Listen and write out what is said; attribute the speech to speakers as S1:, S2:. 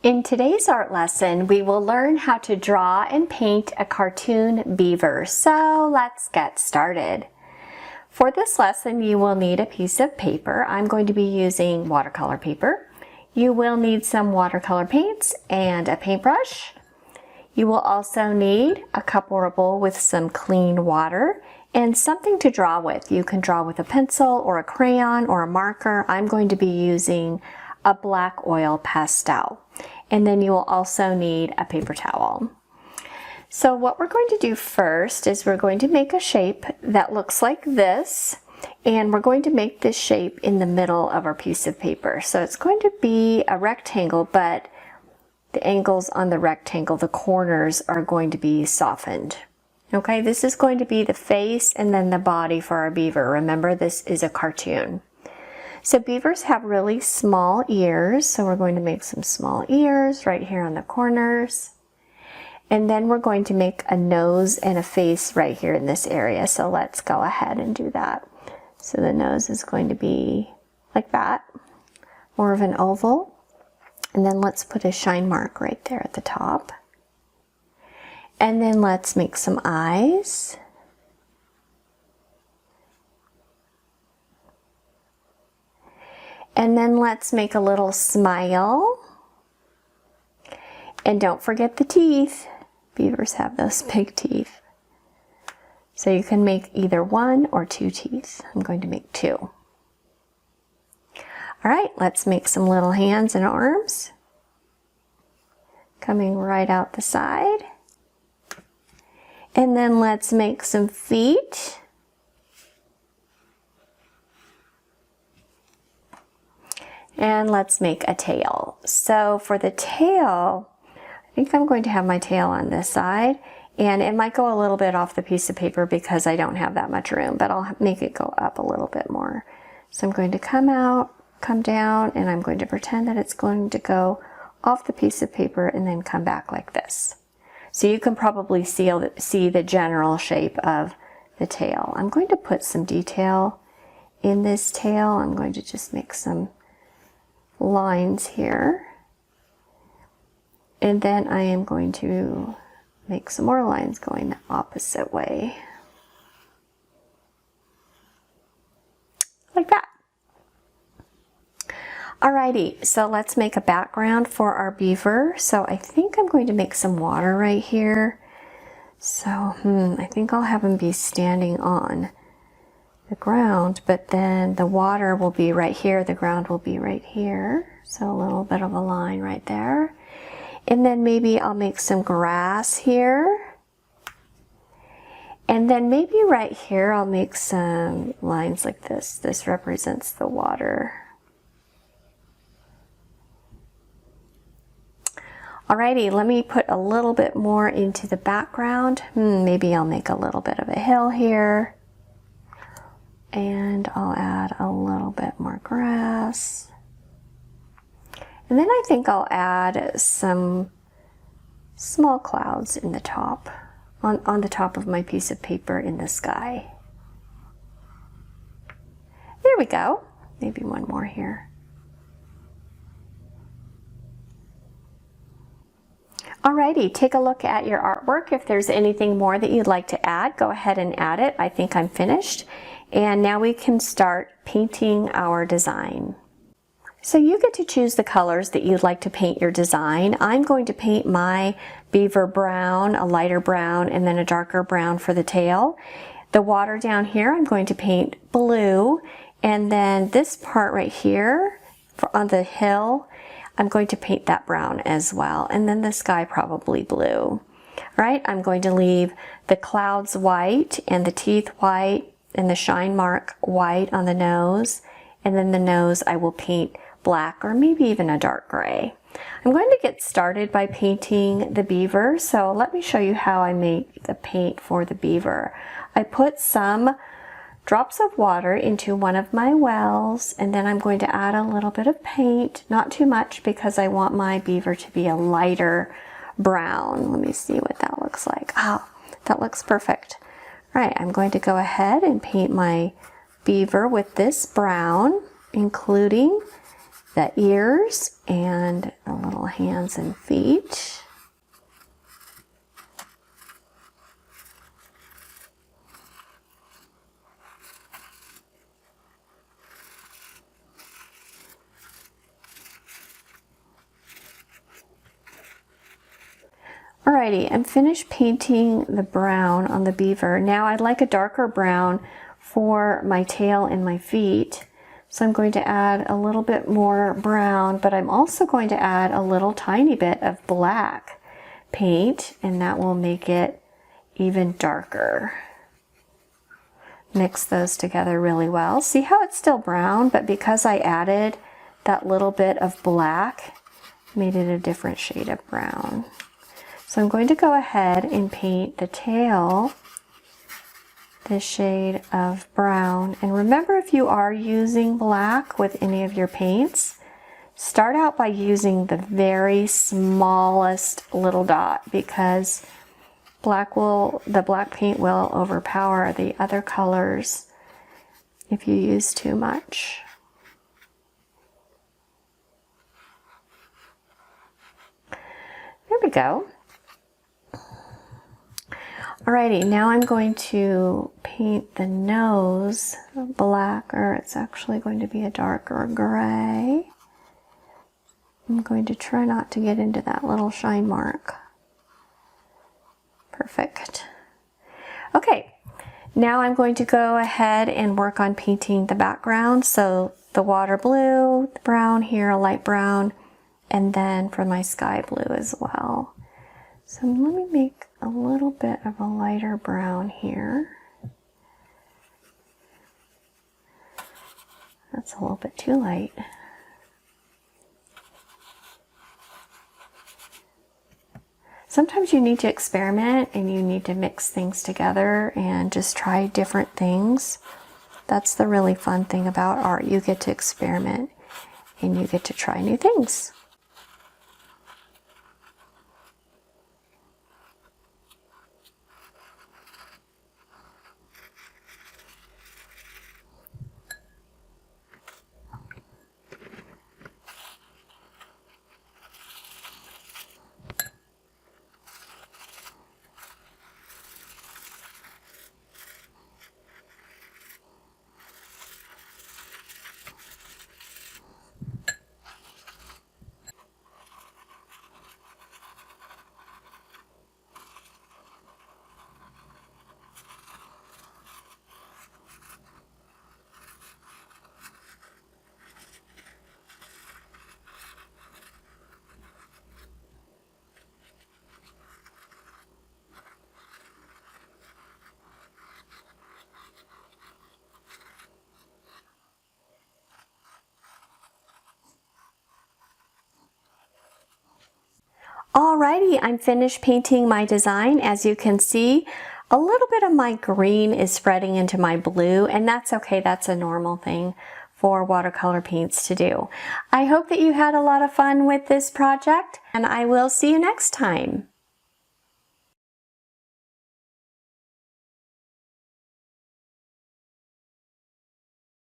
S1: In today's art lesson, we will learn how to draw and paint a cartoon beaver. So let's get started. For this lesson, you will need a piece of paper. I'm going to be using watercolor paper. You will need some watercolor paints and a paintbrush. You will also need a cupable with some clean water and something to draw with. You can draw with a pencil or a crayon or a marker. I'm going to be using a black oil pastel. And then you will also need a paper towel. So what we're going to do first is we're going to make a shape that looks like this, and we're going to make this shape in the middle of our piece of paper. So it's going to be a rectangle, but the angles on the rectangle, the corners, are going to be softened. Okay, this is going to be the face and then the body for our beaver. Remember, this is a cartoon. So beavers have really small ears, so we're going to make some small ears right here on the corners. And then we're going to make a nose and a face right here in this area. So let's go ahead and do that. So the nose is going to be like that, more of an oval. And then let's put a shine mark right there at the top. And then let's make some eyes. And then let's make a little smile. And don't forget the teeth. Beavers have those big teeth. So you can make either one or two teeth. I'm going to make two. All right, let's make some little hands and arms. Coming right out the side. And then let's make some feet. And let's make a tail. So for the tail, I think I'm going to have my tail on this side, and it might go a little bit off the piece of paper because I don't have that much room, but I'll make it go up a little bit more. So I'm going to come out, come down, and I'm going to pretend that it's going to go off the piece of paper and then come back like this. So you can probably see the general shape of the tail. I'm going to put some detail in this tail. I'm going to just make some lines here, and then I am going to make some more lines going the opposite way, like that. Alrighty, so let's make a background for our beaver. So I think I'm going to make some water right here. So I think I'll have him be standing on the ground, but then the water will be right here, the ground will be right here. So a little bit of a line right there. And then maybe I'll make some grass here. And then maybe right here I'll make some lines like this. This represents the water. Alrighty, let me put a little bit more into the background. Maybe I'll make a little bit of a hill here. And I'll add a little bit more grass. And then I think I'll add some small clouds in the top, on the top of my piece of paper in the sky. There we go. Maybe one more here. Alrighty, take a look at your artwork. If there's anything more that you'd like to add, go ahead and add it. I think I'm finished. And now we can start painting our design. So you get to choose the colors that you'd like to paint your design. I'm going to paint my beaver brown, a lighter brown, and then a darker brown for the tail. The water down here, I'm going to paint blue. And then this part right here on the hill, I'm going to paint that brown as well. And then the sky probably blue. All right, I'm going to leave the clouds white and the teeth white and the shine mark white on the nose, and then the nose I will paint black or maybe even a dark gray. I'm going to get started by painting the beaver, so let me show you how I make the paint for the beaver. I put some drops of water into one of my wells, and then I'm going to add a little bit of paint, not too much because I want my beaver to be a lighter brown. Let me see what that looks like. Oh, that looks perfect. Right, I'm going to go ahead and paint my beaver with this brown, including the ears and a little little hands and feet. Alrighty, I'm finished painting the brown on the beaver. Now I'd like a darker brown for my tail and my feet. So I'm going to add a little bit more brown, but I'm also going to add a little tiny bit of black paint, and that will make it even darker. Mix those together really well. See how it's still brown, but because I added that little bit of black, made it a different shade of brown. So I'm going to go ahead and paint the tail this shade of brown. And remember, if you are using black with any of your paints, start out by using the very smallest little dot, because the black paint will overpower the other colors if you use too much. There we go. Alrighty, now I'm going to paint the nose black, or it's actually going to be a darker gray. I'm going to try not to get into that little shine mark. Perfect. Okay, now I'm going to go ahead and work on painting the background. So the water blue, the brown here, a light brown, and then for my sky blue as well. So let me make a little bit of a lighter brown here. That's a little bit too light. Sometimes you need to experiment and you need to mix things together and just try different things. That's the really fun thing about art. You get to experiment and you get to try new things. Alrighty, I'm finished painting my design. As you can see, a little bit of my green is spreading into my blue, and that's okay. That's a normal thing for watercolor paints to do. I hope that you had a lot of fun with this project, and I will see you next time.